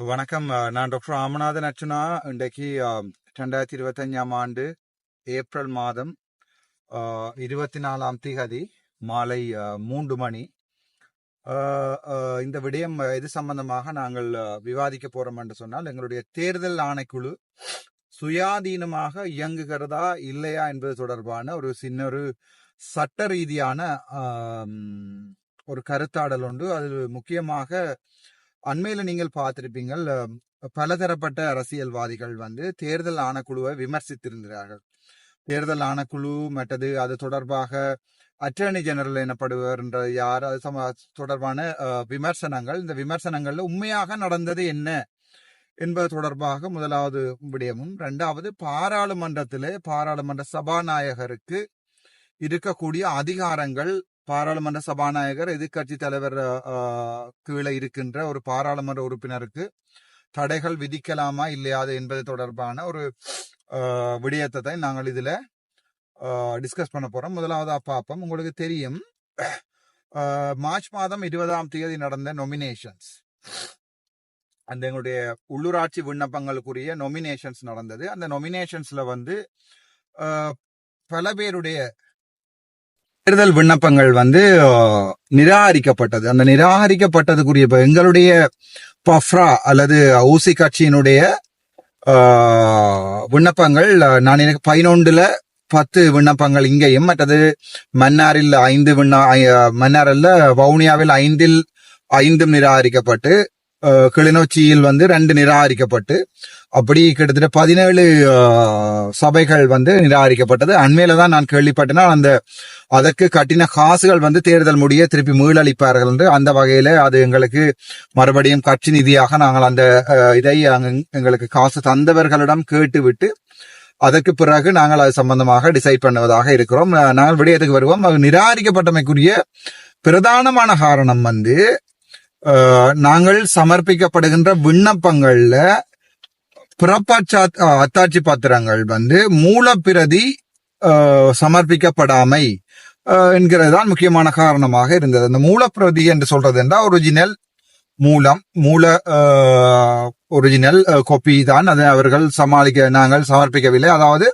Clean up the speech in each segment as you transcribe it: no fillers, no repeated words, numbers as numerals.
வணக்கம். நான் டாக்டர் ராமநாதன் அர்ச்சுனா. இன்றைக்கு 2025ஆம் ஆண்டு ஏப்ரல் மாதம் 24ஆம் திகதி மாலை 3 மணி. இந்த விடயம் இது சம்பந்தமாக நாங்கள் விவாதிக்க போறோம் என்று சொன்னால், எங்களுடைய தேர்தல் ஆணைக்குழு சுயாதீனமாக இயங்குகிறதா இல்லையா என்பது தொடர்பான ஒரு சின்ன ஒரு சட்ட ரீதியான ஒரு கருத்தாடல் உண்டு. அது முக்கியமாக அண்மையில நீங்கள் பார்த்திருப்பீங்கள், பலதரப்பட்ட அரசியல்வாதிகள் தேர்தல் ஆணைக்குழுவை விமர்சித்திருக்கிறார்கள். தேர்தல் ஆணைக்குழு மற்றது அது தொடர்பாக அட்டர்னி ஜெனரல் எனப்படுவர் என்ற யார் அது தொடர்பான விமர்சனங்கள். இந்த விமர்சனங்கள்ல உண்மையாக நடந்தது என்ன என்பது தொடர்பாக முதலாவது விடயமும், இரண்டாவது பாராளுமன்ற சபாநாயகருக்கு இருக்கக்கூடிய அதிகாரங்கள், பாராளுமன்ற சபாநாயகர் எதிர்கட்சி தலைவர் கீழே இருக்கின்ற ஒரு பாராளுமன்ற உறுப்பினருக்கு தடைகள் விதிக்கலாமா இல்லையாது என்பது தொடர்பான ஒரு விடயத்தை நாங்கள் இதுல டிஸ்கஸ் பண்ண போறோம். முதலாவதா பார்ப்போம். உங்களுக்கு தெரியும், மார்ச் மாதம் 20ஆம் தேதி நடந்த நொமினேஷன்ஸ், அந்த எங்களுடைய உள்ளூராட்சி விண்ணப்பங்களுக்குரிய நொமினேஷன்ஸ் நடந்தது. அந்த நொமினேஷன்ஸ்ல பல பேருடைய தேர்தல் விண்ணப்பங்கள் நிராகரிக்கப்பட்டது. அந்த நிராகரிக்கப்பட்டதுக்குரிய எங்களுடைய பஃப்ரா அல்லது ஊசி கட்சியினுடைய விண்ணப்பங்கள், நான் எனக்கு 11 விண்ணப்பங்கள் இங்கேயும், மற்றது மன்னாரில் 5 மன்னாரில் வவுனியாவில் 5 நிராகரிக்கப்பட்டு, கிளிநொச்சியில் 2 நிராகரிக்கப்பட்டு, அப்படி கிட்டத்தட்ட 17 சபைகள் நிராகரிக்கப்பட்டது. அண்மையில தான் நான் கேள்விப்பட்டேன், அதற்கு கட்டின காசுகள் தேர்தல் முடிய திருப்பி மீளளிப்பார்கள் என்று. அந்த வகையில அது எங்களுக்கு மறுபடியும் கட்சி நிதியாக நாங்கள் அந்த இதை எங்களுக்கு காசு தந்தவர்களிடம் கேட்டுவிட்டு அதற்கு பிறகு நாங்கள் அது சம்பந்தமாக டிசைட் பண்ணுவதாக இருக்கிறோம். நாங்கள் விடயத்துக்கு வருவோம். நிராகரிக்கப்பட்டமைக்குரிய பிரதானமான காரணம் நாங்கள் சமர்ப்பிக்கப்படுகின்ற விண்ணப்பங்கள்ல அத்தாட்சி பத்திரங்கள் மூலப்பிரதி சமர்ப்பிக்கப்படாமை என்கிறதுதான் முக்கியமான காரணமாக இருந்தது. அந்த மூலப்பிரதி என்று சொல்றது என்றால் ஒரிஜினல் ஒரிஜினல் காப்பி தான். அதை அவர்கள் நாங்கள் சமர்ப்பிக்கவில்லை. அதாவது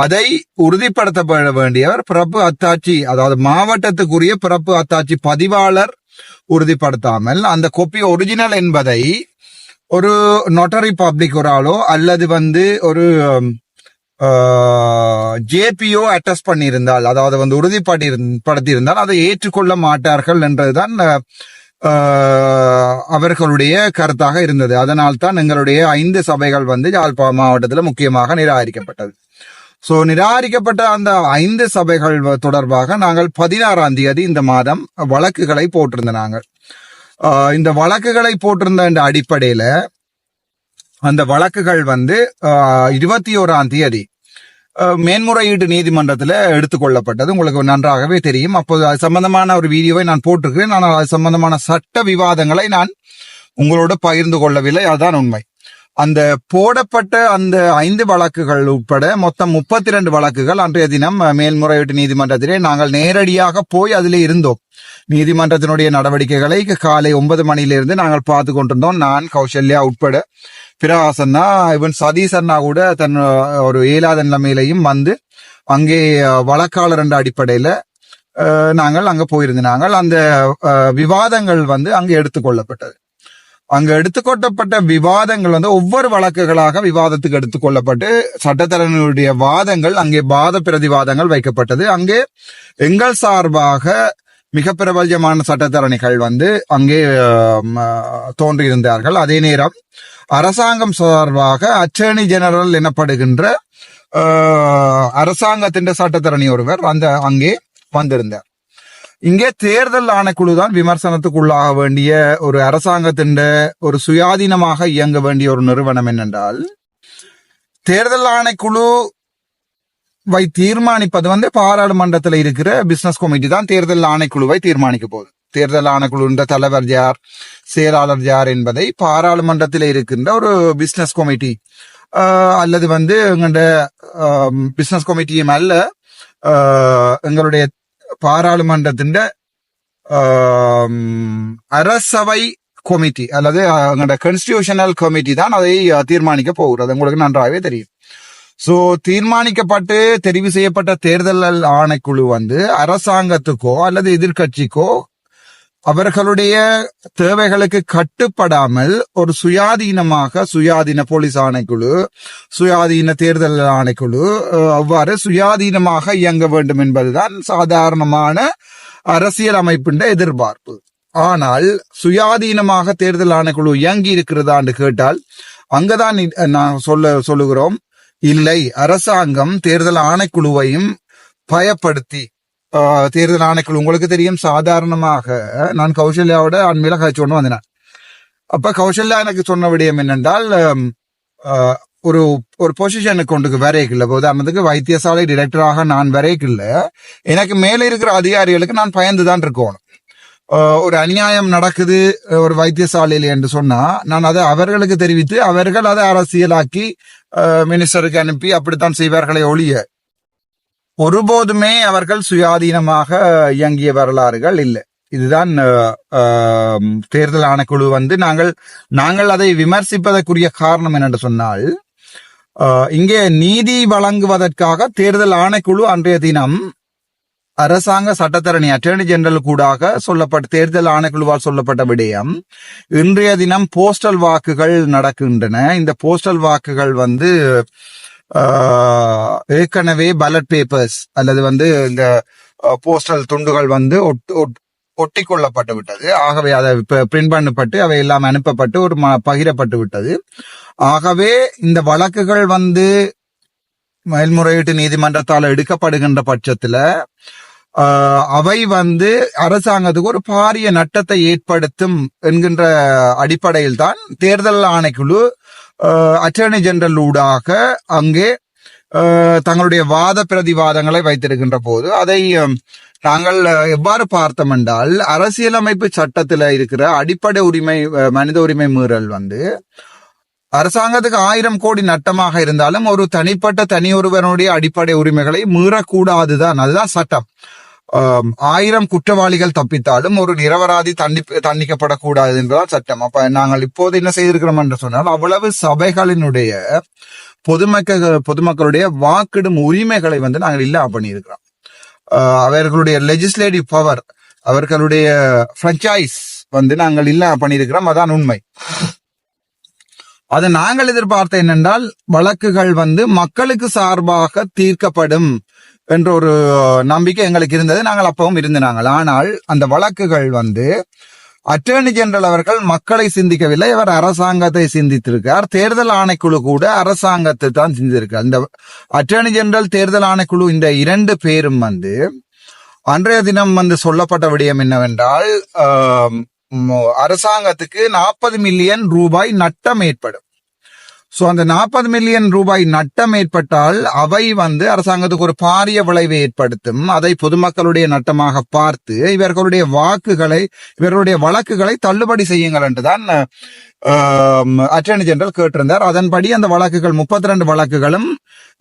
அதை உறுதிப்படுத்தப்பட வேண்டியவர் பிறப்பு அத்தாட்சி, அதாவது மாவட்டத்துக்குரிய பிறப்பு அத்தாட்சி பதிவாளர் உறுதிப்படுத்தாமல் அந்த காப்பி ஒரிஜினல் என்பதை ஒரு நோட்டரி பப்ளிக் ஒரு ஆளோ அல்லது ஒரு ஜேபிஓ அட்டஸ்ட் பண்ணியிருந்தால், அதாவது உறுதிப்படுத்தியிருந்தால் அதை ஏற்றுக்கொள்ள மாட்டார்கள் என்றதுதான் அவர்களுடைய கருத்தாக இருந்தது. அதனால் தான் எங்களுடைய 5 சபைகள் யாழ்ப்பாணம் மாவட்டத்தில் முக்கியமாக நிராகரிக்கப்பட்டது. சோ நிராகரிக்கப்பட்ட அந்த 5 சபைகள் தொடர்பாக நாங்கள் 16ஆம் தேதி இந்த மாதம் வழக்குகளை போட்டிருந்த இந்த வழக்குகளை போட்டிருந்த அடிப்படையில அந்த வழக்குகள் 21ஆம் தேதி மேன்முறையீட்டு நீதிமன்றத்தில் எடுத்துக்கொள்ளப்பட்டது. உங்களுக்கு நன்றாகவே தெரியும். அப்போது அது சம்பந்தமான ஒரு வீடியோவை நான் போட்டிருக்கிறேன். ஆனால் அது சம்பந்தமான சட்ட விவாதங்களை நான் உங்களோட பகிர்ந்து கொள்ளவில்லை. அதுதான் உண்மை. அந்த போடப்பட்ட அந்த 5 வழக்குகள் உட்பட மொத்தம் 32 வழக்குகள் அன்றைய தினம் மேல்முறையீட்டு நீதிமன்றத்திலே நாங்கள் நேரடியாக போய் அதிலே இருந்தோம். நீதிமன்றத்தினுடைய நடவடிக்கைகளை காலை 9 மணியிலிருந்து நாங்கள் பார்த்து கொண்டிருந்தோம். நான், கௌசல்யா உட்பட பிரகாசன்னா, இவன் சதீசன்னா கூட தன் ஒரு இயலாத நிலைமையிலையும் அங்கே வழக்காளர் என்ற அடிப்படையில நாங்கள் அங்க போயிருந்தாங்க. அந்த விவாதங்கள் அங்கே எடுத்துக்கொள்ளப்பட்டது. அங்க எடுத்துக்கொள்ளப்பட்ட விவாதங்கள் ஒவ்வொரு வழக்குகளாக விவாதத்துக்கு எடுத்துக்கொள்ளப்பட்டு சட்டத்தரணியுடைய வாதங்கள், அங்கே வாத பிரதிவாதங்கள் வைக்கப்பட்டது. அங்கே எங்கள் சார்பாக மிக பிரபல்யமான சட்டத்தரணிகள் அங்கே தோன்றியிருந்தார்கள். அதே நேரம் அரசாங்கம் சார்பாக அட்டர்னி ஜெனரல் எனப்படுகின்ற அரசாங்கத்தின் சட்டத்தரணி ஒருவர் அங்கே வந்திருந்தார். இங்கே தேர்தல் ஆணைக்குழு தான் விமர்சனத்துக்குள்ளாக வேண்டிய ஒரு அரசாங்கத்தின் ஒரு சுயாதீனமாக இயங்க வேண்டிய ஒரு நிறுவனம். என்னென்றால், தேர்தல் ஆணைக்குழு தீர்மானிப்பது பாராளுமன்றத்தில் இருக்கிற பிசினஸ் கமிட்டி தான் தேர்தல் ஆணைக்குழுவை தீர்மானிக்க போகுது. தேர்தல் ஆணைக்குழு தலைவர் யார், செயலாளர் யார் என்பதை பாராளுமன்றத்தில் இருக்கின்ற ஒரு பிசினஸ் கமிட்டி அல்லது எங்களுடைய பிசினஸ் கமிட்டியும் அல்ல, எங்களுடைய பாராளுமன்றத்தின் அரசவை கமிட்டி அல்லது கான்ஸ்டிடியூஷனல் கமிட்டி தான் அதை தீர்மானிக்க போகிறது. உங்களுக்கு நன்றாகவே தெரியும். சோ தீர்மானிக்கப்பட்டு தெரிவு செய்யப்பட்ட தேர்தல் ஆணைக்குழு வந்து அரசாங்கத்துக்கோ அல்லது எதிர்கட்சிக்கோ அவர்களுடைய தேவைகளுக்கு கட்டுப்படாமல் ஒரு சுயாதீன போலீஸ் ஆணைக்குழு, சுயாதீன தேர்தல் ஆணைக்குழு அவ்வாறு சுயாதீனமாக இயங்க வேண்டும் என்பதுதான் சாதாரணமான அரசியல் அமைப்பின் எதிர்பார்ப்பு. ஆனால் சுயாதீனமாக தேர்தல் ஆணைக்குழு இயங்கி இருக்கிறதா என்று கேட்டால் அங்கதான் நான் சொல்லுகிறோம், இல்லை, அரசாங்கம் தேர்தல் ஆணைக்குழுவையும் பயப்படுத்தி தேர்தல் ஆணைக்குழு உங்களுக்கு தெரியும். சாதாரணமாக நான் கௌசல்யாவோட அண்மையில கழிச்சு கொண்டு வந்தேன். அப்ப கௌசல்யா எனக்கு சொன்ன விடயம் என்னென்றால், ஒரு ஒரு பொசிஷனுக்கு கொண்டு வரைக்கில்ல, உதாரணத்துக்கு வைத்தியசாலை டிரெக்டராக நான் வரைக்கில்ல, எனக்கு மேல இருக்கிற அதிகாரிகளுக்கு நான் பயந்துதான் இருக்கணும். ஒரு அநியாயம் நடக்குது ஒரு வைத்தியசாலையில் என்று சொன்னா நான் அதை அவர்களுக்கு தெரிவித்து அவர்கள் அதை அரசியலாக்கி மினிஸ்டருக்கு அனுப்பி அப்படித்தான் செய்வார்களே ஒழிய ஒருபோதுமே அவர்கள் சுயாதீனமாக இயங்கிய வரலாறுகள் இல்லை. இதுதான் தேர்தல் ஆணைக்குழு வந்து நாங்கள் அதை விமர்சிப்பதற்குரிய காரணம் என்னென்று சொன்னால், இங்கே நீதி வழங்குவதற்காக தேர்தல் ஆணைக்குழு அன்றைய தினம் அரசாங்க சட்டத்தரணி அட்டர்னி ஜெனரல் கூடாக சொல்லப்பட்ட தேர்தல் ஆணைக்குழுவால் சொல்லப்பட்ட விடயம், இன்றைய தினம் போஸ்டல் வாக்குகள் நடக்கின்றன. இந்த போஸ்டல் வாக்குகள் வந்து ஏற்கனவே பேலட் பேப்பர்ஸ் அல்லது வந்து இந்த போஸ்டல் துண்டுகள் வந்து ஒட்டி கொள்ளப்பட்டு விட்டது. ஆகவே அதை பிரிண்ட் பண்ணப்பட்டு அவை எல்லாம் அனுப்பப்பட்டு ஒரு பகிரப்பட்டு விட்டது. ஆகவே இந்த வழக்குகள் வந்து மேல்முறையீட்டு நீதிமன்றத்தால் எடுக்கப்படுகின்ற பட்சத்துல அவை வந்து அரசாங்கத்துக்கு ஒரு பாரிய நட்டத்தை ஏற்படுத்தும் என்கின்ற அடிப்படையில் தான் தேர்தல் ஆணைக்குழு அட்டர்னி ஜெனரல் ஊடாக அங்கே தங்களுடைய வாத பிரதிவாதங்களை வைத்திருக்கின்ற போது அதை நாங்கள் எவ்வாறு பார்த்தோம் என்றால், அரசியலமைப்பு சட்டத்தில் இருக்கிற அடிப்படை உரிமை மனித உரிமை மீறல் வந்து அரசாங்கத்துக்கு 1000 கோடி நட்டமாக இருந்தாலும் ஒரு தனியொருவனுடைய அடிப்படை உரிமைகளை மீறக்கூடாதுதான், அதுதான் சட்டம். 1000 குற்றவாளிகள் தப்பித்தாலும் ஒரு நிரபராதி தண்டிக்கப்படக்கூடாது என்பதால் சட்டம். அப்ப நாங்கள் இப்போது என்ன செய்திருக்கிறோம் என்று சொன்னால், அவ்வளவு சபைகளினுடைய பொதுமக்களுடைய வாக்கிடும் உரிமைகளை வந்து நாங்கள் இல்லாம பண்ணியிருக்கிறோம். அவர்களுடைய லெஜிஸ்லேட்டிவ் பவர், அவர்களுடைய பிரான்சைஸ் வந்து நாங்கள் இல்லாம பண்ணியிருக்கிறோம். அதான் உண்மை. அதை நாங்கள் எதிர்பார்த்த என்னென்றால், வழக்குகள் வந்து மக்களுக்கு சார்பாக தீர்க்கப்படும் என்ற ஒரு நம்பிக்கை எங்களுக்கு இருந்தது. நாங்கள் அப்பவும் இருந்தாங்க. ஆனால் அந்த வழக்குகள் வந்து அட்டர்னி ஜெனரல் அவர்கள் மக்களை சிந்திக்கவில்லை, அவர் அரசாங்கத்தை சிந்தித்திருக்கார். தேர்தல் ஆணைக்குழு கூட அரசாங்கத்தை தான் சிந்தித்திருக்கார். இந்த அட்டர்னி ஜெனரல், தேர்தல் ஆணைக்குழு, இந்த 2 பேரும் வந்து அன்றைய தினம் வந்து சொல்லப்பட்ட விடயம் என்னவென்றால், அரசாங்கத்துக்கு 40 மில்லியன் ரூபாய் நட்டம் ஏற்படும். சோ அந்த 40 மில்லியன் ரூபாய் நட்டம் ஏற்பட்டால் அவை வந்து அரசாங்கத்துக்கு ஒரு பாரிய விளைவை ஏற்படுத்தும். அதை பொதுமக்களுடைய நட்டமாக பார்த்து இவர்களுடைய வழக்குகளை தள்ளுபடி செய்யுங்கள் என்றுதான் அட்டர்னி ஜெனரல் கேட்டிருந்தார். அதன்படி அந்த வழக்குகள் 32 வழக்குகளும்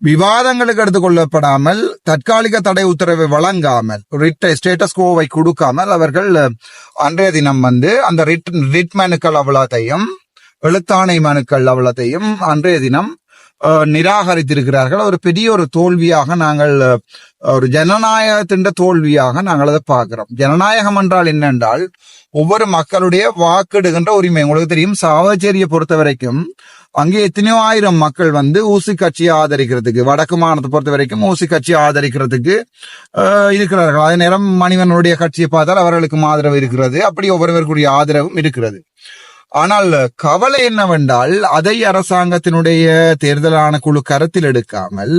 விவாதங்களுக்கு எடுத்துக்கொள்ளப்படாமல், தற்காலிக தடை உத்தரவை வழங்காமல், ஸ்டேட்டஸ் கோவை கொடுக்காமல் அவர்கள் அன்றைய தினம் வந்து அந்த ரிட் மனுக்கள் அவ்வளத்தையும், எழுத்தாணை மனுக்கள் அவ்வளத்தையும் அன்றைய தினம் நிராகரித்திருக்கிறார்கள். ஒரு பெரிய ஒரு தோல்வியாக நாங்கள், ஒரு ஜனநாயகத்தின் தோல்வியாக நாங்கள் அதை பார்க்கிறோம். ஜனநாயகம் என்றால் என்னென்றால், ஒவ்வொரு மக்களுடைய வாக்கிடுகின்ற உரிமை. உங்களுக்கு தெரியும், சாவச்சேரியை பொறுத்த வரைக்கும் அங்கே எத்தனையோ ஆயிரம் மக்கள் வந்து ஊசி கட்சியை ஆதரிக்கிறதுக்கு, வடக்கு மாநிலத்தை பொறுத்த வரைக்கும் ஊசி கட்சியை ஆதரிக்கிறதுக்கு இருக்கிறார்கள். அதே நேரம் மணிவனுடைய கட்சியை பார்த்தால் அவர்களுக்கும் ஆதரவு இருக்கிறது. அப்படி ஒவ்வொருவருக்குரிய ஆதரவும் இருக்கிறது. ஆனால் கவலை என்னவென்றால், அதை அரசாங்கத்தினுடைய தேர்தல் ஆணைக்குழு கருத்தில் எடுக்காமல்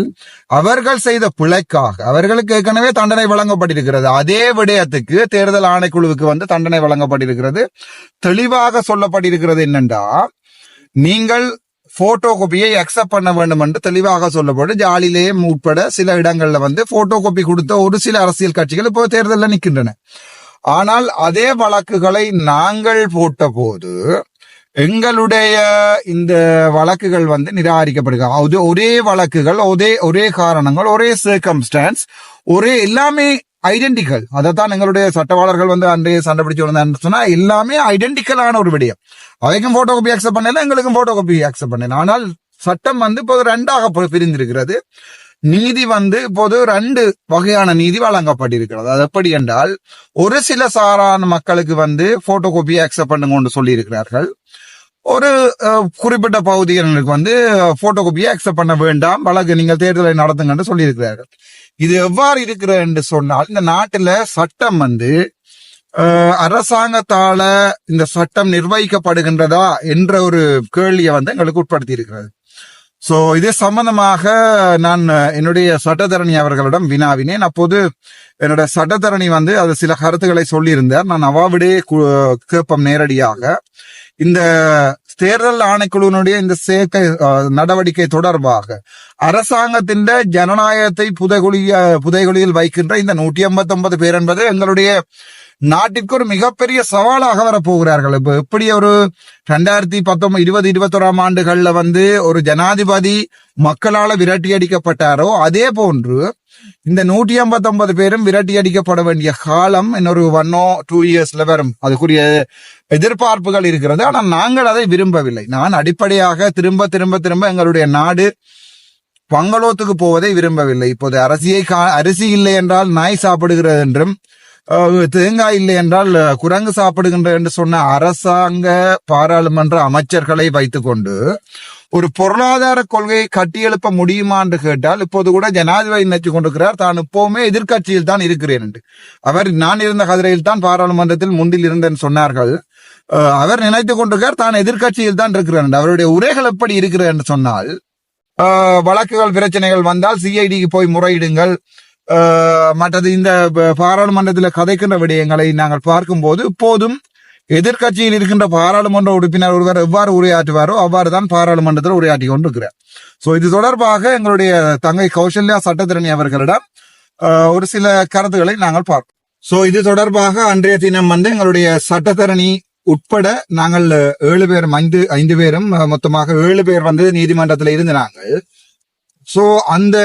அவர்கள் செய்த பிழைக்காக அவர்களுக்கு ஏற்கனவே தண்டனை வழங்கப்பட்டிருக்கிறது. அதே விடயத்துக்கு தேர்தல் ஆணைக்குழுவுக்கு வந்து தண்டனை வழங்கப்பட்டிருக்கிறது. தெளிவாக சொல்லப்பட்டிருக்கிறது என்னென்றா, நீங்கள் போட்டோ காப்பியை அக்செப்ட் பண்ண வேண்டும் என்று தெளிவாக சொல்லப்பட்டு, ஜாலிலேயே உட்பட சில இடங்கள்ல வந்து போட்டோ காப்பி கொடுத்த ஒரு சில அரசியல் கட்சிகள் இப்போ தேர்தலில் நிற்கின்றன. ஆனால் அதே வழக்குகளை நாங்கள் போட்ட போது எங்களுடைய இந்த வழக்குகள் வந்து நிராகரிக்கப்படுகிறது. ஒரே வழக்குகள், ஒரே காரணங்கள், ஒரே சர்க்கம்ஸ்டான்ஸ், ஒரே எல்லாமே ஐடென்டிக்கல். அதைத்தான் எங்களுடைய சட்டவாளர்கள் வந்து அன்றைய சண்டை பிடிச்சு வந்தான்னு சொன்னா எல்லாமே ஐடென்டிக்கலான ஒரு விடயம். அவைக்கும் போட்டோ காப்பி அக்செப்ட் பண்ணல, எங்களுக்கும் போட்டோ காப்பி அக்செப்ட் பண்ணல. ஆனால் சட்டம் வந்து இப்போது 2ஆக பிரிந்திருக்கிறது. நீதி வந்து இப்போது 2 வகையான நீதி வழங்கப்பட்டிருக்கிறது. அது எப்படி என்றால், ஒரு சில சாரான மக்களுக்கு வந்து போட்டோ காப்பியை அக்செப்ட் பண்ணுங்க சொல்லி இருக்கிறார்கள். ஒரு குறிப்பிட்ட பகுதியினருக்கு வந்து போட்டோ காப்பியை அக்செப்ட் பண்ண வேண்டாம், வழக்கு நீங்கள் தேர்தலை நடத்துங்கன்னு சொல்லி இருக்கிறார்கள். இது எவ்வாறு இருக்கிறது என்று சொன்னால், இந்த நாட்டில சட்டம் வந்து அரசாங்கத்தால இந்த சட்டம் நிர்வகிக்கப்படுகின்றதா என்ற ஒரு கேள்வியை வந்து எங்களுக்கு உட்படுத்தி இருக்கிறது. சோ இது சம்பந்தமாக நான் என்னுடைய சட்டத்தரணி அவர்களிடம் வினாவினேன். அப்போது என்னோட சட்டத்தரணி வந்து அது சில கருத்துக்களை சொல்லியிருந்தார். நான் அவாவிடே கேட்போம் நேரடியாக. இந்த தேர்தல் ஆணைக்குழுவினுடைய இந்த சேர்க்கை நடவடிக்கை தொடர்பாக அரசாங்கத்தின் ஜனநாயகத்தை புதைகுழியில் வைக்கின்ற இந்த 189 பேர் என்பது எங்களுடைய நாட்டிற்கு ஒரு மிகப்பெரிய சவாலாக வரப்போகிறார்கள். இப்ப எப்படி ஒரு 2019-2021 ஆண்டுகள்ல வந்து ஒரு ஜனாதிபதி மக்களால விரட்டி அடிக்கப்பட்டாரோ, அதே போன்று இந்த 189 பேரும் விரட்டி அடிக்கப்பட வேண்டிய காலம் இன்னொரு 1 or 2 இயர்ஸ்ல வரும். அதுக்குரிய எதிர்பார்ப்புகள் இருக்கிறது. ஆனால் நாங்கள் அதை விரும்பவில்லை. நான் அடிப்படையாக திரும்ப திரும்ப திரும்ப எங்களுடைய நாடு பங்களோத்துக்கு போவதை விரும்பவில்லை. இப்போது அரிசி இல்லை என்றால் நாய் சாப்பிடுகிறது என்றும், தேங்காய் இல்லை என்றால் குரங்கு சாப்பிடுகின்ற என்று சொன்ன அரசாங்க பாராளுமன்ற அமைச்சர்களை வைத்துக்கொண்டு ஒரு பொருளாதார கொள்கையை கட்டியெழுப்ப முடியுமா என்று கேட்டால், இப்போது கூட ஜனாதிபதி நினைச்சு கொண்டிருக்கிறார் தான் எப்பவுமே எதிர்கட்சியில் தான் இருக்கிறேன் என்று. அவர் நான் இருந்த கதிரையில் தான் பாராளுமன்றத்தில் முந்தில் இருந்தேன்னு சொன்னார்கள். அவர் நினைத்துக் கொண்டிருக்கிறார் தான் எதிர்கட்சியில் தான் இருக்கிறார். அவருடைய உரைகள் எப்படி இருக்கிறது என்று சொன்னால், வழக்குகள் பிரச்சனைகள் வந்தால் சிஐடிக்கு போய் முறையிடுங்கள், மற்றது இந்த பாராளுமன்றத்தில் கதைக்கின்ற விடயங்களை நாங்கள் பார்க்கும்போது இப்போதும் எதிர்கட்சியில் இருக்கின்ற பாராளுமன்ற உறுப்பினர் ஒருவர் எவ்வாறு உரையாற்றுவாரோ அவ்வாறு தான் பாராளுமன்றத்தில் உரையாற்றி கொண்டிருக்கிறார். சோ இது தொடர்பாக எங்களுடைய தங்கை கௌசல்யா சட்டத்திரணி அவர்களிடம் ஒரு சில கருத்துக்களை நாங்கள் பார்ப்போம். சோ இது தொடர்பாக அன்றைய தினம் வந்து எங்களுடைய சட்டத்தரணி உட்பட நாங்கள் 7 பேரும் 5 பேரும் மொத்தமாக 7 பேர் வந்து நீதிமன்றத்தில் இருந்தாங்க. சோ அந்த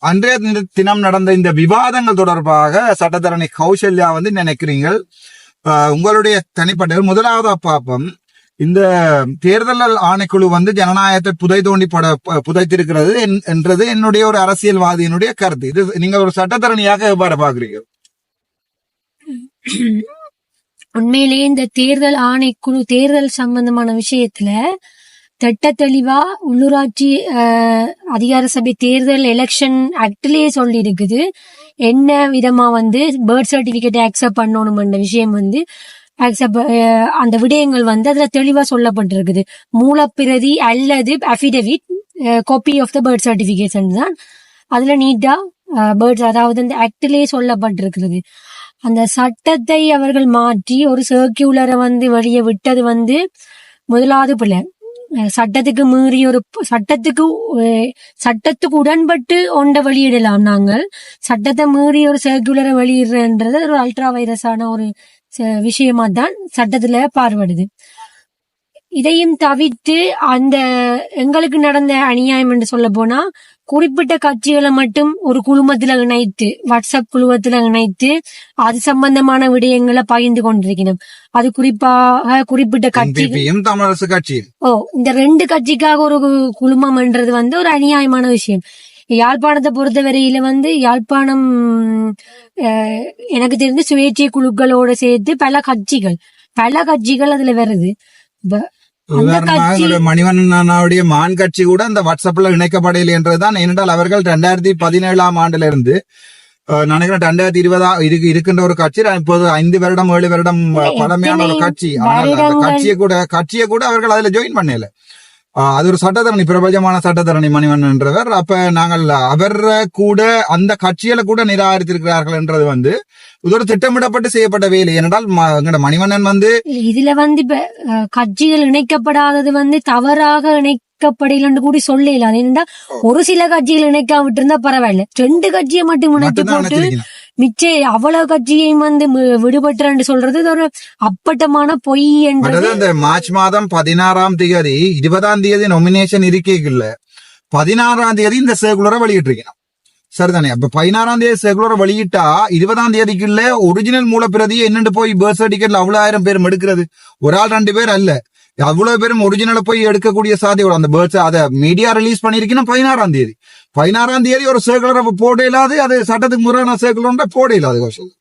அன்றைய தினம் நடந்த இந்த விவாதங்கள் தொடர்பாக சட்டத்தரணி கௌசல்யா வந்து நினைக்கிறீர்கள், உங்களுடைய தனிப்பட்ட முதலாவது பாப்பம், இந்த தேர்தல் ஆணைக்குழு வந்து ஜனநாயகத்தை புதைத்திருக்கிறது என்றது என்னுடைய ஒரு அரசியல்வாதியினுடைய கருத்து. இது நீங்க ஒரு சட்டத்தரணியாக எவ்வாறு பாக்குறீங்க? உண்மையிலேயே இந்த தேர்தல் ஆணைக்குழு தேர்தல் சம்பந்தமான விஷயத்துல திட்ட தெளிவா உள்ளூராட்சி அதிகார சபை தேர்தல் எலெக்ஷன் ஆக்ட்லயே சொல்லி இருக்குது என்ன விதமா வந்து பர்த் சர்டிபிகேட் அக்செப்ட் பண்ணணும்ன்ற விஷயம் வந்து அந்த விடயங்கள் வந்து அதுல தெளிவா சொல்லப்பட்டிருக்குது. மூலப்பிரதி அல்லது affidavit copy of the birth certification தான் அதுல நீட்டா பேர்ட்ஸ் அதாவது அந்த ஆக்ட்லயே சொல்லப்பட்டிருக்கிறது. அந்த சட்டத்தை அவர்கள் மாற்றி ஒரு சர்க்குலரை வந்து வெளியே விட்டது வந்து முதலாவது பிள்ளை. சட்டத்துக்கு மீறி ஒரு சட்டத்துக்கு உடன்பட்டு ஒன்றை வெளியிடலாம். நாங்கள் சட்டத்தை மீறி ஒரு சர்க்குலரை வெளியிடுறன்றது ஒரு அல்ட்ரா வைரஸான ஒரு விஷயமா தான் சட்டத்துல பார்வடுது. இதையும் தவிர்த்து அந்த எங்களுக்கு நடந்த அநியாயம் என்று சொல்ல போனா, குறிப்பிட்ட கட்சிகளை மட்டும் ஒரு குழுமத்துல இணைத்து வாட்ஸ்அப் குழுமத்துல இணைத்து அது சம்பந்தமான விடயங்களை பகிர்ந்து கொண்டிருக்கணும். அது குறிப்பாக குறிப்பிட்ட கட்சியும் தமிழரசு கட்சி இந்த 2 கட்சிக்காக ஒரு குழுமம் என்றது வந்து ஒரு அநியாயமான விஷயம். யாழ்ப்பாணத்தை பொறுத்தவரையில வந்து யாழ்ப்பாணம் எனக்கு தெரிந்து சுயேட்சை குழுக்களோட சேர்த்து பல கட்சிகள் அதுல வருது. மணிவண்ணனுடைய மான் கட்சி கூட அந்த வாட்ஸ்அப்ல இணைக்கப்படையில என்றதுதான். ஏனென்றால் அவர்கள் 2017 ஆண்டுல இருந்து நினைக்கிறேன் 2020 இருக்கின்ற ஒரு கட்சி, இப்போது 5 வருடம் 7 வருடம் பழமையான ஒரு கட்சி. ஆனால் அந்த கட்சியை கூட அவர்கள் அதுல ஜாயின் பண்ணல. அது ஒரு சட்டத்தரணி, பிரபலமான சட்டத்தரணி மணிவண்ணன் என்றவர். அப்ப நாங்கள் அவரை கூட அந்த கட்சியில கூட நிராகரித்திருக்கிறார்கள் என்றது வந்து இது ஒரு திட்டமிடப்பட்டு செய்யப்பட்ட வேலை. ஏனென்றால் மணிவண்ணன் வந்து இதுல வந்து இப்ப கட்சிகள் இணைக்கப்படாதது வந்து தவறாக இணைக்கப்படலன்னு கூட சொல்லலாம். ஏனென்றா ஒரு சில கட்சிகள் இணைக்காம இருந்தா பரவாயில்ல, 2 கட்சியை மட்டும் இணைத்து போட்டு மிச்சே அவ்வளவு கட்சியையும் வந்து விடுபட்டு சொல்றது ஒரு அப்பட்டமான பொய் என்றது. அந்த மார்ச் மாதம் 16ஆம் தேதி 20ஆம் தேதி நொமினேஷன் இருக்கே இல்ல, 16ஆம் தேதி இந்த சர்க்குலரை வெளியிட்டிருக்கணும். சரிதானே. அப்ப 16ஆம் தேதி சர்க்குலரை வெளியிட்டா 20ஆம் தேதிக்குள்ள ஒரிஜினல் மூலப்பிரதி என்னண்டு போய் பர்த் சர்டிபிகேட்ல அவ்வளவு 1000 பேர் எடுக்கிறது? ஒரு ஆள் 2 பேர் அல்ல, அவ்வளவு பேரும் ஒரிஜினலை போய் எடுக்கக்கூடிய சாத்தியம். அந்த பேர்ட்ஸ் அதை மீடியா ரிலீஸ் பண்ணிருக்கீங்கன்னா 16ஆம் தேதி. 16ஆம் தேதி ஒரு சர்க்குலரை போட இல்லாது, அது சட்டத்துக்கு முறையான சர்க்குலர் போட இல்லாது கௌஷல்.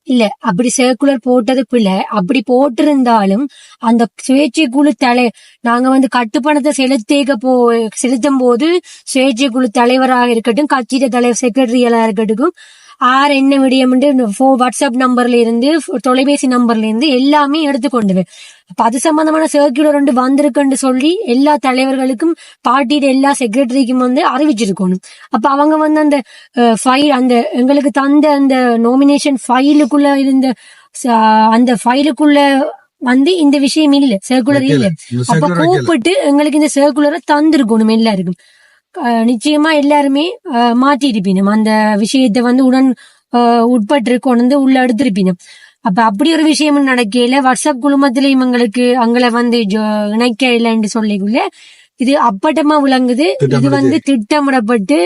இல்ல, அப்படி சர்க்குலர் போட்டது பிள்ளை. அப்படி போட்டிருந்தாலும் அந்த சுயேட்சை குழு நாங்க வந்து கட்டுப்பணத்தை செலுத்தும் போது சுயேட்சை குழு தலைவராக இருக்கட்டும், கட்சியில தலைவர் செக்ரட்டரியா இருக்கட்டும், என்ன விடியம் வாட்ஸ்அப் நம்பர்ல இருந்து தொலைபேசி நம்பர்ல இருந்து எல்லாமே எடுத்துக்கொண்டு அப்ப அது சம்பந்தமான சர்க்குலர் வந்து வந்திருக்குன்னு சொல்லி எல்லா தலைவர்களுக்கும் பார்ட்டியில எல்லா செக்ரட்டரிக்கும் வந்து அறிவிச்சிருக்கணும். அப்ப அவங்க வந்து அந்த ஃபைல், அந்த எங்களுக்கு தந்த அந்த நாமினேஷன் ஃபைலுக்குள்ள இருந்த அந்த ஃபைலுக்குள்ள வந்து இந்த விஷயம் இல்ல, சர்க்குலர் இல்ல. அப்ப கூப்பிட்டு எங்களுக்கு இந்த சர்க்குலரை தந்திருக்கணும் எல்லாருக்கும். நிச்சயமா எல்லாருமே மாற்றி இருப்பினும் அந்த விஷயத்தை வந்து உட்பட்டு கொண்டு உள்ள எடுத்திருப்பினும். அப்ப அப்படி ஒரு விஷயம் நடக்கையில வாட்ஸ்அப் குழுமத்திலையும் எங்களுக்கு அங்களை வந்து இணைக்க இல்லைன்னு சொல்லிக்குள்ள இது அப்பட்டமா விளங்குது. இது வந்து திட்டமிடப்பட்டு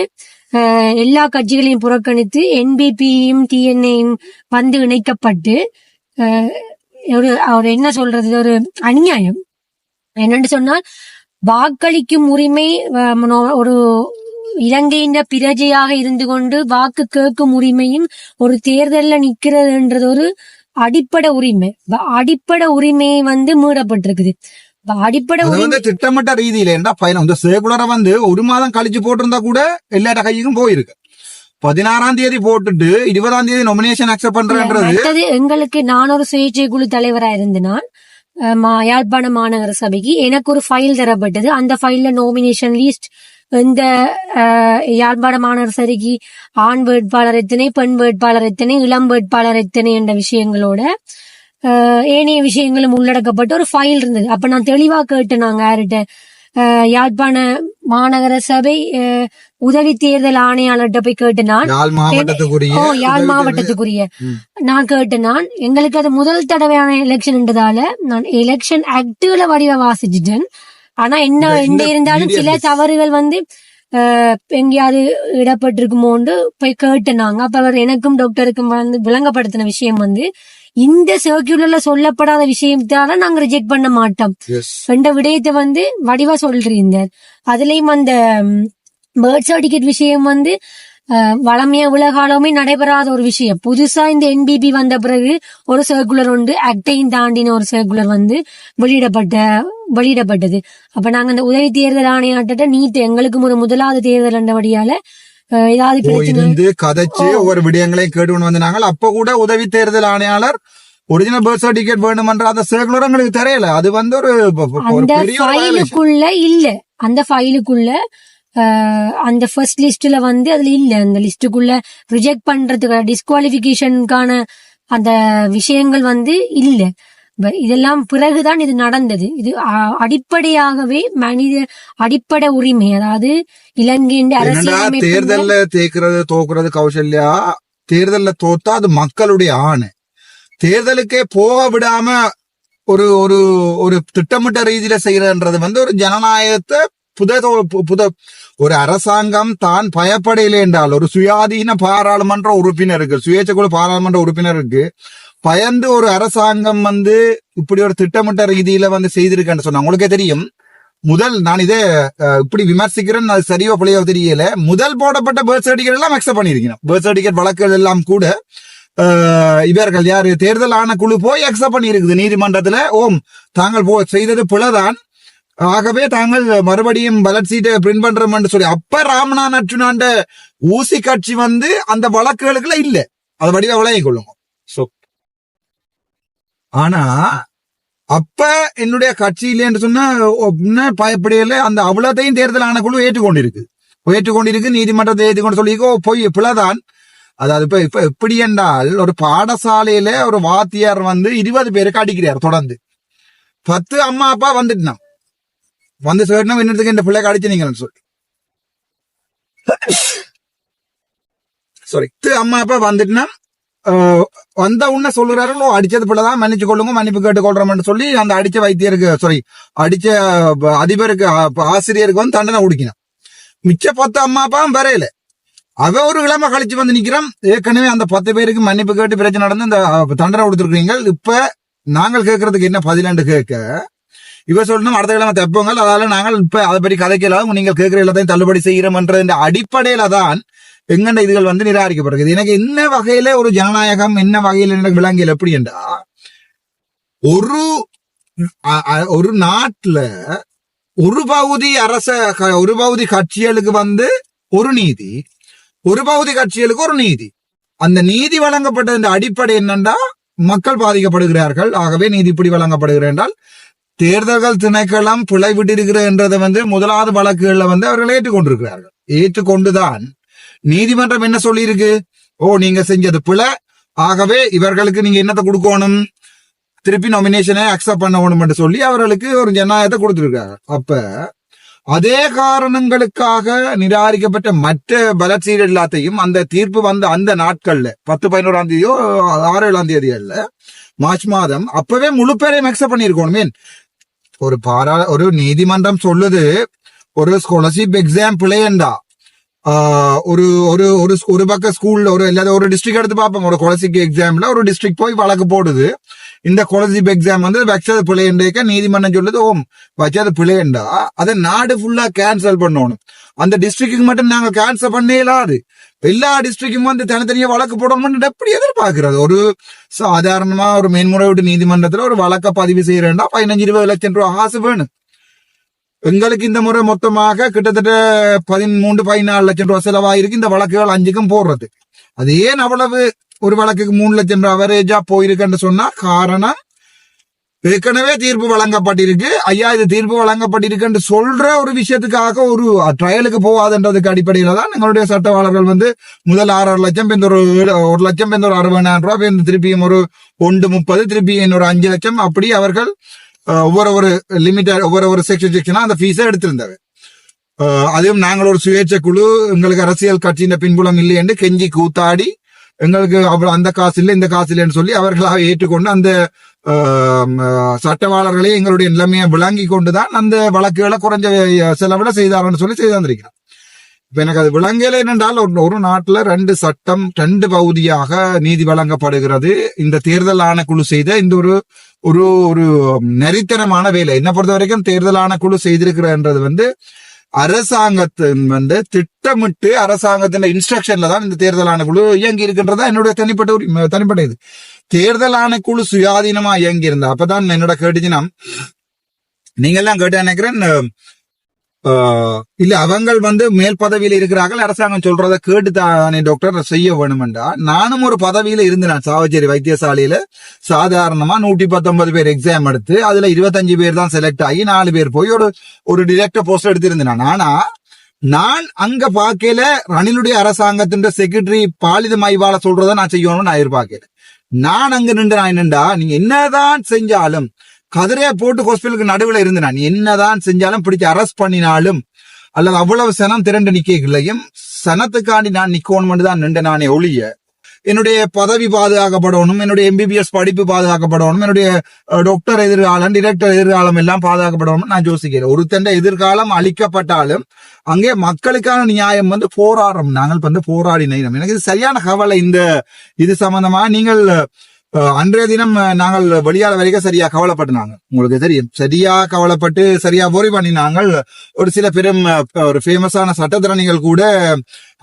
எல்லா கட்சிகளையும் புறக்கணித்து என்பிபியும் டிஎன்ஏயும் வந்து இணைக்கப்பட்டு ஒரு என்ன சொல்றது, ஒரு அநியாயம். என்னன்னு சொன்னால், வாக்களிக்கும் உரிமை ஒரு இலங்கையின் பிரஜையாக இருந்து கொண்டு வாக்கு கேட்கும் உரிமையும் ஒரு தேர்தல்ல நிக்கிறதுன்றது ஒரு அடிப்படை உரிமை. அடிப்படை உரிமையை வந்து மீறப்பட்டிருக்குது. அடிப்படை உரிமை திட்டமிட்ட ரீதியில இந்த சர்க்குலரை வந்து ஒரு மாதம் கழிச்சு போட்டிருந்தா கூட எல்லா கைக்கும் போயிருக்கு. 16ஆம் தேதி போட்டுட்டு 20ஆம் தேதி நாமினேஷன் அக்செப்ட் பண்றது. எங்களுக்கு நான் ஒரு சுயேட்சை குழு தலைவரா இருந்தேன். யாழ்ப்பாண மாநகர சபைக்கு எனக்கு ஒரு ஃபைல் தரப்பட்டது. அந்த ஃபைல்ல நாமினேஷன் லிஸ்ட், இந்த யாழ்ப்பாண மாநகர சபைக்கு ஆண் வேட்பாளர் எத்தனை, பெண் வேட்பாளர் எத்தனை, இளம் வேட்பாளர் எத்தனை என்ற விஷயங்களோட ஏனைய விஷயங்களும் உள்ளடக்கப்பட்ட ஒரு ஃபைல் இருந்தது. அப்ப நான் தெளிவா கேட்டேன், நாங்க யார்கிட்ட, யாழ்ப்பாண மாநகர சபை உதவி தேர்தல் ஆணையாளர்கிட்ட போய் கேட்டேன். யாழ் மாவட்டத்துக்குரிய நான் கேட்டேன். எங்களுக்கு அது முதல் தடவையான எலெக்ஷன்ன்றதால நான் எலெக்ஷன் ஆக்டுல வடிவ வாசிச்சுட்டேன். ஆனா என்ன இருந்தாலும் சில தவறுகள் வந்து எங்கேயாவது இடப்பட்டிருக்குமோன்னு போய் கேட்டேனாங்க. அப்ப அவர் எனக்கும் டாக்டருக்கும் வந்து விளங்கப்படுத்தின விஷயம் வந்து, இந்த சர்க்குலர்ல சொல்லப்படாத விஷயத்தால நாங்க ரிஜெக்ட் பண்ண மாட்டோம் என்ற விடயத்தை வந்து வடிவா சொல்றீங்க. அதுலயும் அந்த பர்த் சர்டிபிகேட் விஷயம் வந்து வளமையா உலகாலமே நடைபெறாத ஒரு விஷயம். புதுசா இந்த என்பிபி வந்த பிறகு ஒரு சர்க்குலர் உண்டு, ஆக்டையும் தாண்டின ஒரு சர்க்குலர் வந்து வெளியிடப்பட்டது. அப்ப நாங்க அந்த உதவி தேர்தல் ஆணையாட்ட நீட் எங்களுக்கு ஒரு முதலாவது தேர்தல் என்றபடியால ஏதாவது கதைச்சு ஒவ்வொரு விடயங்களையும் கேட்டு வந்து நாங்கள் அப்ப கூட உதவி தேர்தல் ஆணையாளர் ஒரிஜினல் பர்த் சர்டிபிகேட் வேணும்ன்ற அந்த சர்க்குலர் எங்களுக்கு தெரியல. அது வந்து ஒரு ஃபைலுக்குள்ள இல்ல, அந்த ஃபைலுக்குள்ள அந்த ஃபர்ஸ்ட் லிஸ்ட்ல வந்து அதுல இல்ல. அந்த லிஸ்டுக்குள்ள ரிஜெக்ட் பண்றதுக்கு டிஸ்குவாலிபிகேஷனுக்கான அந்த விஷயங்கள் வந்து இல்ல. இதெல்லாம் பிறகுதான் இது நடந்தது. இது அடிப்படையாகவே மனித அடிப்படை உரிமை. அதாவது இலங்கையின் அரசியல் தேர்தல்ல தோக்குறது கௌசல்யா, தேர்தல்ல தோத்தா அது மக்களுடைய ஆணை. தேர்தலுக்கே போக விடாம ஒரு ஒரு ஒரு திட்டமிட்ட ரீதியில செய்யறன்றது வந்து ஒரு ஜனநாயகத்தை புத ஒரு அரசாங்கம் தான் பயப்படையில என்றால், ஒரு சுயாதீன பாராளுமன்ற உறுப்பினருக்கு, சுயேட்சை குழு பாராளுமன்ற உறுப்பினருக்கு பயந்து ஒரு அரசாங்கம் வந்து இப்படி ஒரு திட்டமிட்ட ரீதியில வந்து செய்திருக்கேன்னு சொன்னா உங்களுக்கே தெரியும். முதல் நான் இதே இப்படி விமர்சிக்கிறேன், அது சரியோ பிள்ளையோ தெரியல. முதல் போடப்பட்ட பர்த் சர்டிபிகேட் எல்லாம் அக்செப்ட் பண்ணிருக்கணும். பர்த் சர்டிபிகேட் வழக்குகள் எல்லாம் கூட இவர்கள் யாரு தேர்தல் ஆணைக்குழு போய் அக்செப்ட் பண்ணி இருக்குது நீதிமன்றத்துல. தாங்கள் செய்தது பிழைதான், ஆகவே தாங்கள் மறுபடியும் பலட் சீட்டை பிரிண்ட் பண்றோம்னு சொல்லி அப்ப ராமநாத் அர்ஜுனாண்ட ஊசி கட்சி வந்து அந்த வழக்குகளுக்குள்ள இல்ல, அதை வடிவா விளங்கிக் கொள்ளுங்க. ஆனா அப்ப என்னுடைய கட்சியிலேன்னு சொன்னா பயப்படையில அந்த அவ்வளத்தையும் தேர்தல் ஆணைக்குழு ஏற்றுக்கொண்டிருக்கு நீதிமன்றத்தை ஏற்றுக்கொண்டு சொல்லி போய் பிழைதான். அதாவது இப்ப எப்படி என்றால், ஒரு பாடசாலையில ஒரு வாத்தியார் வந்து 20 பேருக்கு அடிக்கிறார் தொடர்ந்து. 10 அம்மா அப்பா வந்துட்டுனான், வந்து சொல்லணும் என்னத்துக்கு இந்த பிள்ளைக்கு அடிச்சுனீங்கன்னு சொல்லி. சாரி, அம்மா அப்பா வந்துட்டுனா வந்த உடனே சொல்லுறாரு, அடிச்சது பிள்ளைதான், மன்னிச்சு கொள்ளுங்க, மன்னிப்பு கேட்டு கொள்றோம்னு சொல்லி அந்த அடிச்ச வைத்தியருக்கு அடிச்ச அதிபருக்கு ஆசிரியருக்கு வந்து தண்டனை கொடுக்கணும். மிச்ச 10 அம்மா அப்பாவும் வரையில. அவ ஒரு கிழமை கழிச்சு வந்து நிக்கிறோம். ஏற்கனவே அந்த 10 பேருக்கு மன்னிப்பு கேட்டு பிரச்சனை நடந்து இந்த தண்டனை கொடுத்துருக்கீங்க. இப்ப நாங்கள் கேட்கறதுக்கு என்ன பதிலாண்டு கேட்க இவ சொல்லணும் அடுத்த கிழமை தப்போங்கள், அதால நாங்கள் இப்ப அதை பற்றி கதைக்கலாம், நீங்கள் கேட்கிற எல்லாத்தையும் தள்ளுபடி செய்யறோம்ன்ற இந்த அடிப்படையில தான் எங்கண்ட இதுகள் வந்து நிராகரிக்கப்படுகிறது. எனக்கு என்ன வகையில ஒரு ஜனநாயகம் என்ன வகையில எனக்கு விளங்கியல் எப்படி என்றா, ஒரு நாட்டுல ஒரு பகுதி கட்சிகளுக்கு வந்து ஒரு நீதி, ஒரு பகுதி கட்சிகளுக்கு ஒரு நீதி. அந்த நீதி வழங்கப்பட்ட இந்த அடிப்படை என்னண்டா மக்கள் பாதிக்கப்படுகிறார்கள், ஆகவே நீதி இப்படி வழங்கப்படுகிறது என்றால் தேர்தல்கள் திணைக்களம் பிழை விட்டிருக்கிற என்றதை வந்து முதலாவது வழக்குகள்ல வந்து அவர்கள் ஏற்றுக்கொண்டிருக்கிறார்கள். ஏற்றுக்கொண்டுதான் நீதிமன்றம் என்ன சொல்லி இருக்கு, நீங்க செஞ்சது பிழை, ஆகவே இவர்களுக்கு நீங்க என்னத்தை கொடுக்கணும், திருப்பி நாமினேஷனை அக்செப்ட் பண்ணணும் என்று சொல்லி அவர்களுக்கு ஒரு ஜனநாயகத்தை கொடுத்திருக்காங்க. அப்ப அதே காரணங்களுக்காக நிராகரிக்கப்பட்ட மற்ற வளர்ச்சிகள் எல்லாத்தையும் அந்த தீர்ப்பு வந்த அந்த நாட்கள்ல 10, 11ஆம் தேதியோ 6, 7ஆம் தேதியல்ல மார்ச் மாதம் அப்பவே முழு பேரையும் அக்செப்ட் பண்ணிருக்கணும். மீன் ஒரு நீதிமன்றம் சொல்லுது ஒரு ஸ்காலர்ஷிப் எக்ஸாம் பிள்ளையண்டா ஒரு பக்கம் ஸ்கூல்ல ஒரு டிஸ்ட்ரிக்ட் எடுத்து பார்ப்போம். ஒரு ஸ்காலர்ஷிப் எக்ஸாம்ல ஒரு டிஸ்ட்ரிக்ட் போய் வழக்கு போடுது, இந்த ஸ்காலர்ஷிப் எக்ஸாம் வந்து வச்சது பிள்ளையண்டேக்க நீதிமன்றம் சொல்லுது வச்சது பிள்ளையண்டா அதை நாடு ஃபுல்லா கேன்சல் பண்ணணும். அந்த டிஸ்ட்ரிக்டுக்கு மட்டும் நாங்க கேன்சல் பண்ணே இல்லாது எல்லா டிஸ்ட்ரிக்டும் வந்து தனித்தனியா வழக்கு போடணும் எப்படி எதிர்பார்க்கிறது? ஒரு சாதாரணமா ஒரு மேன்முறையீட்டு நீதிமன்றத்துல ஒரு வழக்க பதிவு செய்யறேன்டா 15-20 லட்சம் ரூபாய் காசு வேணும். எங்களுக்கு இந்த முறை மொத்தமாக கிட்டத்தட்ட 13-14 லட்சம் ரூபாய் செலவாயிருக்கு இந்த வழக்குகள் 5க்கும் போடுறது. அது ஏன் அவ்வளவு ஒரு வழக்குக்கு 3 லட்சம் ரூபாய் அவரேஜா போயிருக்குன்னு சொன்னா காரணம் ஏற்கனவே தீர்ப்பு வழங்கப்பட்டிருக்கு. ஐயா இது தீர்ப்பு வழங்கப்பட்டிருக்கு சொல்ற ஒரு விஷயத்துக்காக ஒரு ட்ரையலுக்கு போகாதுன்றதுக்கு அடிப்படையில தான் எங்களுடைய சட்டவாளர்கள் வந்து முதல் 6 லட்சம், ஒரு 1 லட்சம், ஒரு 60,000 ரூபாய், திருப்பியும் ஒரு 130, திருப்பி இன்னொரு 5 லட்சம், அப்படி அவர்கள் ஒவ்வொரு லிமிட்டட் ஒவ்வொரு செக்ஷனா அந்த ஃபீஸை எடுத்திருந்தாங்க. அதுவும் நாங்கள் ஒரு சுயேட்சை குழு, எங்களுக்கு அரசியல் கட்சியின் பின்புலம் இல்லை என்று கெஞ்சி கூத்தாடி எங்களுக்கு அவ்வளவு அந்த காசு இல்லை இந்த காசு இல்லைன்னு சொல்லி அவர்களாக ஏற்றுக்கொண்டு அந்த சட்டவாளர்களே எங்களுடைய நிலைமையை விளங்கி கொண்டுதான் அந்த வழக்குகளை குறைஞ்ச செலவுல செய்தார்னு சொல்லி செய்து வந்திருக்கிறார். இப்ப எனக்கு அது விளங்கல என்னென்றால் ஒரு நாட்டுல 2 சட்டம் 2 பகுதியாக நீதி வழங்கப்படுகிறது. இந்த தேர்தல் ஆணைக்குழு செய்த இந்த ஒரு நெறித்தனமான வேலை என்ன பொறுத்த வரைக்கும் தேர்தல் ஆணைக்குழு செய்திருக்கிறன்றது வந்து அரசாங்கத்தின் வந்து திட்டமிட்டு அரசாங்கத்தின் இன்ஸ்ட்ரக்ஷன்ல தான் இந்த தேர்தல் ஆணைக்குழு இயங்கி இருக்கின்றதா என்னுடைய தனிப்பட்ட இது. தேர்தல் ஆணைக்குழு சுயாதீனமா இயங்கி இருந்தா அப்பதான் என்னோட கேட்டுச்சுன்னா நீங்க எல்லாம் கேட்டு நினைக்கிறேன் இல்ல அவங்க வந்து மேல் பதவியில இருக்கிறார்கள், அரசாங்கம் சொல்றதை கேட்டுதானே டாக்டர் செய்ய வேணுமெண்டா. நானும் ஒரு பதவியில இருந்தேன் சாவச்சேரி வைத்தியசாலையில. சாதாரணமா 119 பேர் எக்ஸாம் எடுத்து அதுல 25 பேர் தான் செலக்ட் ஆகி 4 பேர் போய் ஒரு டிரெக்டர் போஸ்ட் எடுத்திருந்தேன். ஆனா நான் அங்க பாக்கல ரணிலுடைய அரசாங்கத்தின் செக்ரட்டரி பாலித மைவால சொல்றதை நான் செய்யணும்னு நான் எதிர்பார்க்கல. நான் அங்க நின்றா நீங்க என்னதான் செஞ்சாலும் கதிரையா போட்டு ஹாஸ்பிட்டலுக்கு நடுவில் இருந்து நான் என்னதான் செஞ்சாலும் பிடிச்சி அரெஸ்ட் பண்ணினாலும் அல்லது அவ்வளவு சனம் திரண்டு நிக்கையும் சனத்துக்காண்டி நான் நிக்கணும் தான் நின்று நானே ஒழிய என்னுடைய பதவி பாதுகாக்கப்படணும், என்னுடைய MBBS படிப்பு பாதுகாக்கப்படணும், என்னுடைய டாக்டர் எதிர்காலம் டிரெக்டர் எதிர்காலம் எல்லாம் பாதுகாக்கப்படணும் நான் யோசிக்கிறேன். ஒருத்தண்ட எதிர்காலம் அளிக்கப்பட்டாலும் அங்கே மக்களுக்கான நியாயம் வந்து போராடுறோம், நாங்கள் வந்து போராடி நெய்கிறோம். எனக்கு இது சரியான கவலை. இது சம்பந்தமா நீங்கள் அன்றைய தினம் நாங்கள் வெளியால வரைக்கும் சரியா கவலைப்பட்டுனாங்க. உங்களுக்கு தெரியும், சரியா கவலைப்பட்டு சரியா போரி பண்ணினாங்க. ஒரு சில பெரும் ஒரு ஃபேமஸான சட்டத்திறனிகள் கூட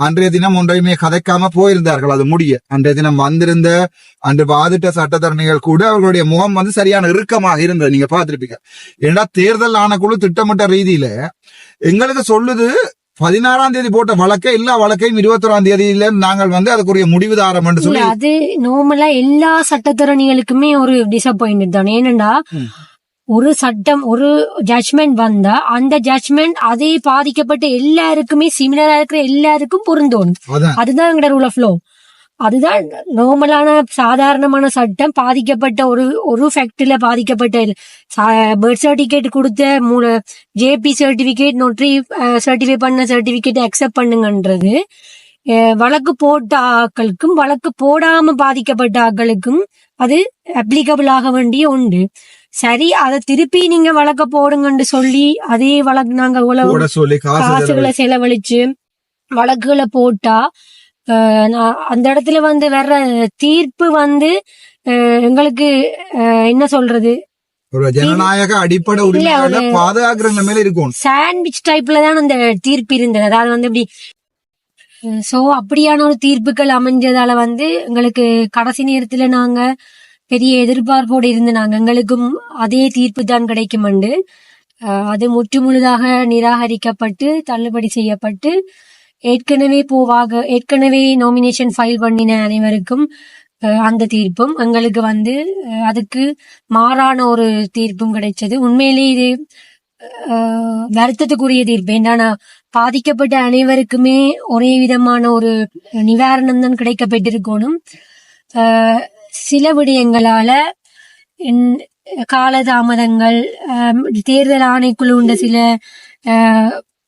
அன்றைய தினம் ஒன்றையுமே கதைக்காம போயிருந்தார்கள். அது முடிய அன்றைய தினம் வந்திருந்த அன்று வாதிட்ட சட்டத்தரணிகள் கூட அவர்களுடைய முகம் வந்து சரியான இறுக்கமாக இருந்தது. நீங்க பார்த்திருப்பீங்க. ஏன்னா தேர்தல் ஆணைக்குழு திட்டமிட்ட ரீதியில எங்களுக்கு சொல்லுது 16ஆம் தேதி போட்ட வழக்கை எல்லா வழக்கையும் 21ஆம் தேதியில நாங்கள் வந்து அதுக்குரிய முடிவு தாரம் என்று சொல்லி அது நார்மலா எல்லா சட்டத்தரணிகளுக்குமே ஒரு டிசப்பாயின்ட் தான். ஏனென்றா ஒரு சட்டம் ஒரு ஜட்ஜ்மெண்ட் வந்தா அந்த ஜட்ஜ்மெண்ட் அதே பாதிக்கப்பட்ட எல்லாருக்குமே சிமிலரா இருக்கிற எல்லாருக்கும் பொருந்தோணும். அதுதான் எங்களோட ரூல் ஆஃப் லா. அதுதான் நார்மலான சாதாரணமான சட்டம். பாதிக்கப்பட்ட ஒரு ஃபேக்டரியில பாதிக்கப்பட்ட பர்த் சர்டிபிகேட் கொடுத்த JP சர்டிபிகேட் நோட்டரி சர்டிஃபை பண்ண சர்டிபிகேட் அக்செப்ட் பண்ணுங்கன்றது வழக்கு போட்ட ஆக்களுக்கும் வழக்கு போடாம பாதிக்கப்பட்ட ஆக்களுக்கும் அது அப்ளிகபிள் ஆக வேண்டிய உண்டு. சரி, அதை திருப்பி நீங்க வழக்க போடுங்கன்னு சொல்லி அதே வழக்கு நாங்க காசுகளை செலவழிச்சு வழக்குகளை போட்டா நான் அந்த இடத்துல வந்து வர்ற தீர்ப்பு வந்து எங்களுக்கு என்ன சொல்றது, ஒரு ஜனநாயக அடிப்படை உரிமைகளை பாதுகாக்கிற நிலைமையில இருக்கும். சாண்ட்விச் டைப்ல தான் அந்த தீர்ப்பு இருந்தது. அதாவது வந்து இப்படி சோ அப்படியான ஒரு தீர்ப்புகள் அமைஞ்சதால வந்து எங்களுக்கு கடைசி நேரத்துல நாங்க பெரிய எதிர்பார்ப்போடு இருந்து நாங்க எங்களுக்கும் அதே தீர்ப்பு தான் கிடைக்குமெண்டு அது முற்றுமுழுதாக நிராகரிக்கப்பட்டு தள்ளுபடி செய்யப்பட்டு ஏற்கனவே நாமினேஷன் ஃபைல் பண்ணின அனைவருக்கும் அந்த தீர்ப்பும் எங்களுக்கு வந்து அதுக்கு மாறான ஒரு தீர்ப்பும் கிடைச்சது. உண்மையிலேயே இது வருத்தத்துக்குரிய தீர்ப்பு. ஏன்னா பாதிக்கப்பட்ட அனைவருக்குமே ஒரே விதமான ஒரு நிவாரணம் தான் கிடைக்கப்பட்டிருக்கணும். சில விடயங்களால காலதாமதங்கள், தேர்தல் ஆணைக்குழு உண்ட சில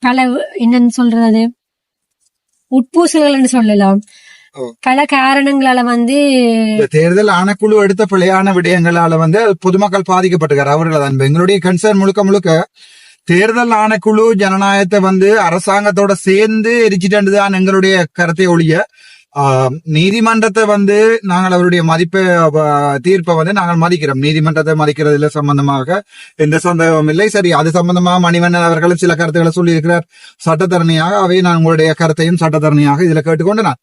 பல என்னன்னு சொல்றது உட்பூசல்கள்னு சொல்லலாம், பல காரணங்களால வந்து தேர்தல் ஆணைக்குழு எடுத்த பிழையான விடயங்களால வந்து பொதுமக்கள் பாதிக்கப்பட்டிருக்காரு. அவர்கள் தான் எங்களுடைய கன்சர்ன் முழுக்க தேர்தல் ஆணைக்குழு ஜனநாயகத்தை வந்து அரசாங்கத்தோட சேர்ந்து எரிச்சிட்டு எங்களுடைய கருத்தை ஒழிய நீதிமன்றத்தை வந்து நாங்கள் அவருடைய தீர்ப்பை வந்து நாங்கள் மதிக்கிறோம். நீதிமன்றத்தை மதிக்கிறதுல சம்பந்தமாக எந்த சந்தேகமும் இல்லை. சரி, அது சம்பந்தமாக மணிவண்ணன் அவர்களும் சில கருத்துக்களை சொல்லி இருக்கிறார் சட்டத்தரணியாக. அவை நான் உங்களுடைய கருத்தையும் சட்டத்தரணியாக இதுல கேட்டுக்கொண்டு நான்